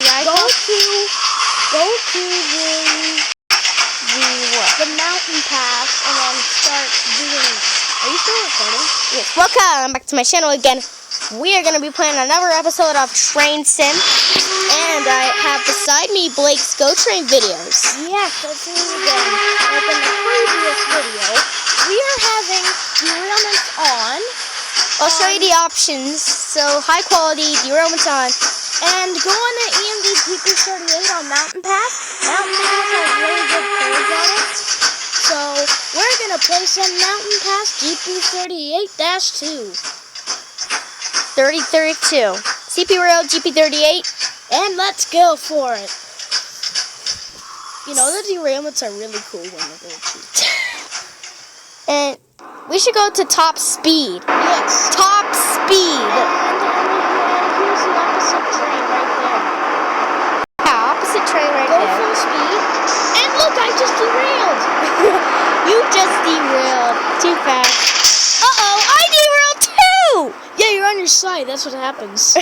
Go to the mountain pass and then start doing it. Are you still recording? Yes. Welcome back to my channel again. We are going to be playing another episode of Train Sim. And I have beside me Blakesgotrainvideos. Yes, that's me again. Like in the previous video, we are having derailments on. I'll show you the options. So high quality, derailments on. And go on the EMD GP38 on Mountain Pass. Mountain Pass has really good codes on it. So we're going to play some Mountain Pass GP38-2. 3032. CP Rail GP38. And let's go for it. You know, the derailments are really cool when they're really cheap. And we should go to top speed. Yes. Top speed. And here's the opposite train right there. Yeah, opposite train right Go there. full speed. And look, I just derailed. You just derailed too fast. Uh-oh, I derailed too! Yeah, you're on your side. That's what happens.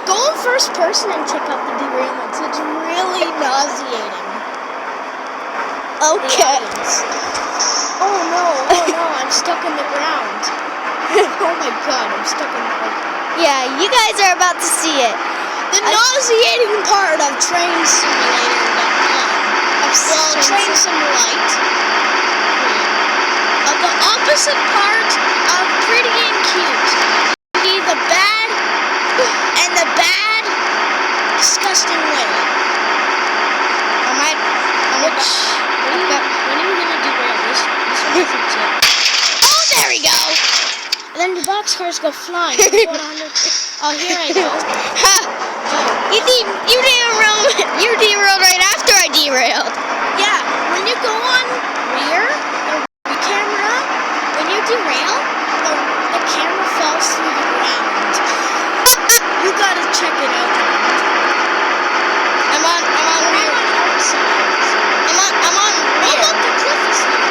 Go in first person and check out the derailments. It's really nauseating. Okay. Oh no, I'm stuck in the ground. Oh my god, I'm stuck in the ground. Yeah, you guys are about to see it. The nauseating part of Train Simulator.com. Well, Train Simulate. The opposite part of Pretty and Cute. Be the bad and the bad, disgusting way. When are you gonna derail this? This one isn't it. Oh, there we go. And then the boxcars go flying. Oh, here I go. Ha! You derailed right after I derailed. Yeah, when you go on rear, the camera, when you derail, the camera falls through the ground. You gotta check it out. I'm on rear. I'm on rear. Oh, look, the cliff is here.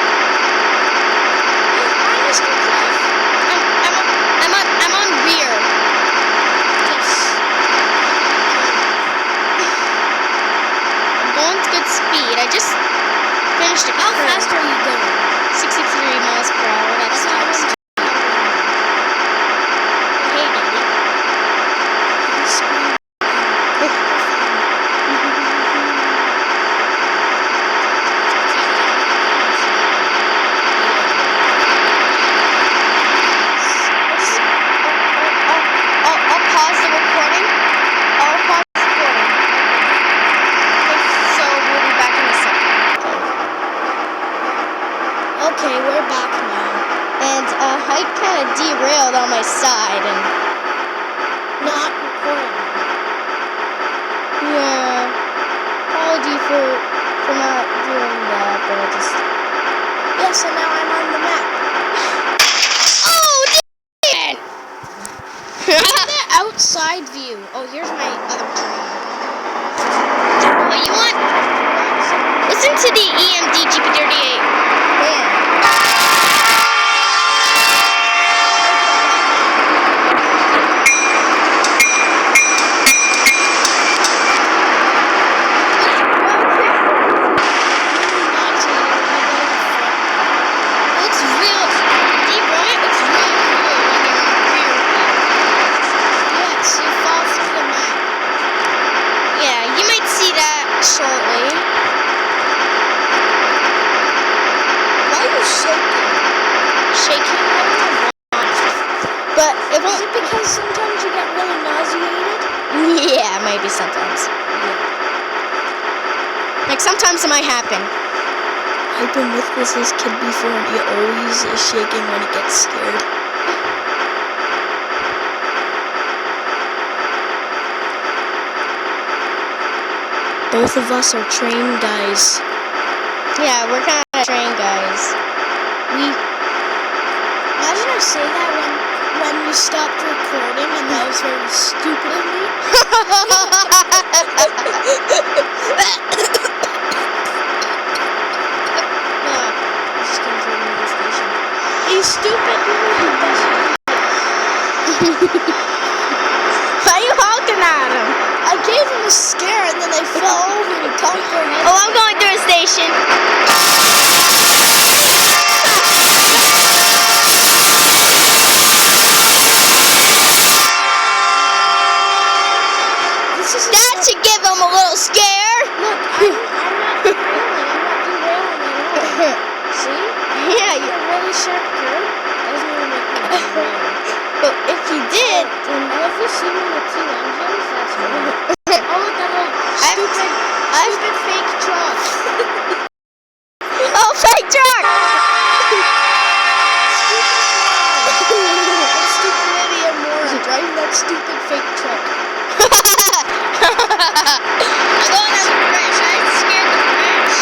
Hi, Mr. Cliff. I'm on rear. Yes. I'm going to good speed. I just finished a How curve. fast are you going? 63 miles per hour. That's top speed. Hey, Daddy. I'll pause the recording. Okay, so we'll be back in a second. Okay, we're back now. And I kind of derailed on my side, and Not recording. yeah, apology for not doing that, but I just. Yes, and now I'm on the map. Oh, damn! The outside view. Oh, here's my other train. What you want? Listen to the EMD GP38. Shortly. Why are you shaking? I don't know. But it Is won't. it because sometimes you get really nauseated? Yeah, maybe sometimes. Like sometimes it might happen. I've been with this kid before, and he always is shaking when he gets scared. Both of us are train guys. Yeah, we're kind of train guys. Imagine I say that when we stopped recording, and that was very stupid of me. Just comes from the station. He's stupid. Why are you honking at him? I gave him scared and then they fell over and conked their head. Oh, I'm going through a station. That should give them a little scare. Look, I'm not derailing at all. See? Yeah, A really sharp curve doesn't even make me derail. but if you did, And if you see me with two engines, that's why. Oh, look, that little stupid fake truck. oh, fake truck. Stupid idiot moron driving that stupid fake truck. I'm going on the bridge. I scared the bridge.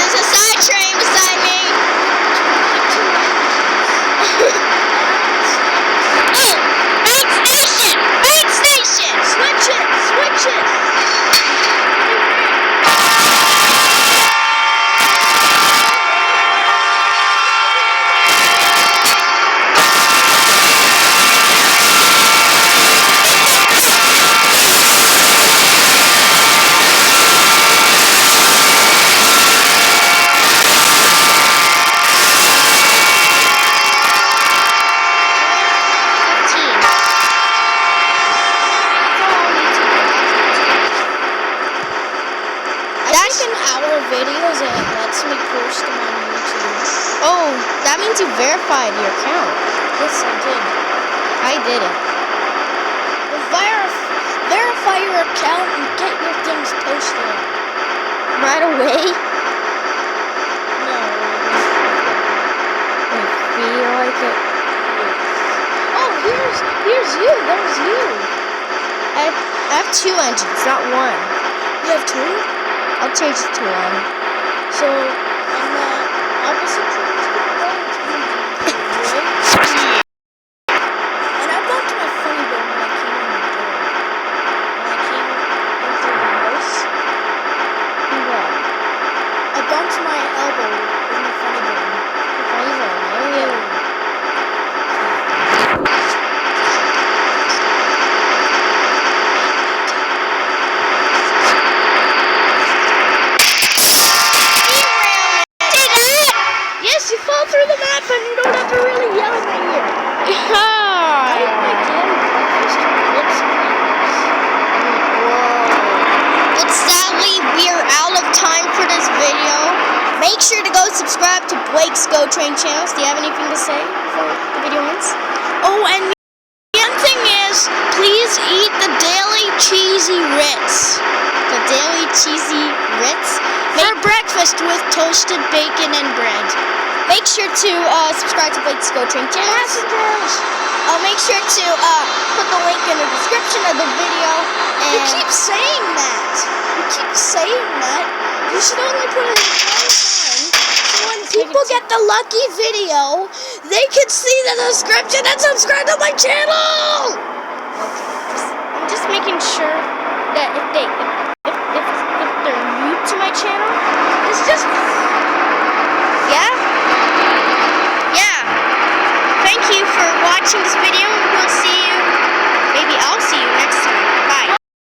There's a side train beside me. Main station! Switch it! Videos and it lets me post them on YouTube. Oh, that means you verified your account. Yes, I did. I didn't. Well, verify your account and get your things posted. Right away? No. I feel like it. Oh, here's you. There's you. I have two engines, not one. You have two? I'll change it to one. So, on the opposite trains going to be right? And I bumped my funny bone when I came in the door. When I came into the house. What? I bumped my elbow with my funny bone. The funny bone, oh yeah. You fall through the map and you don't have to really yell in my ear. I ate my daily breakfast with Blakesgotrainvideos. Whoa. But sadly, we are out of time for this video. Make sure to go subscribe to Blakesgotrainvideos channels. Do you have anything to say before the video ends? Oh, and the other thing is, please eat the daily cheesy Ritz. The daily cheesy Ritz? For breakfast with toasted bacon and bread. Make sure to subscribe to Blakesgotrainvideos channel. Passengers! Make sure to put the link in the description of the video. And You keep saying that. You should only put it in one time. So when people get the lucky video, they can see the description and subscribe to my channel! I'm just making sure that if they're new to my channel, It's just... yeah. Thank you for watching this video.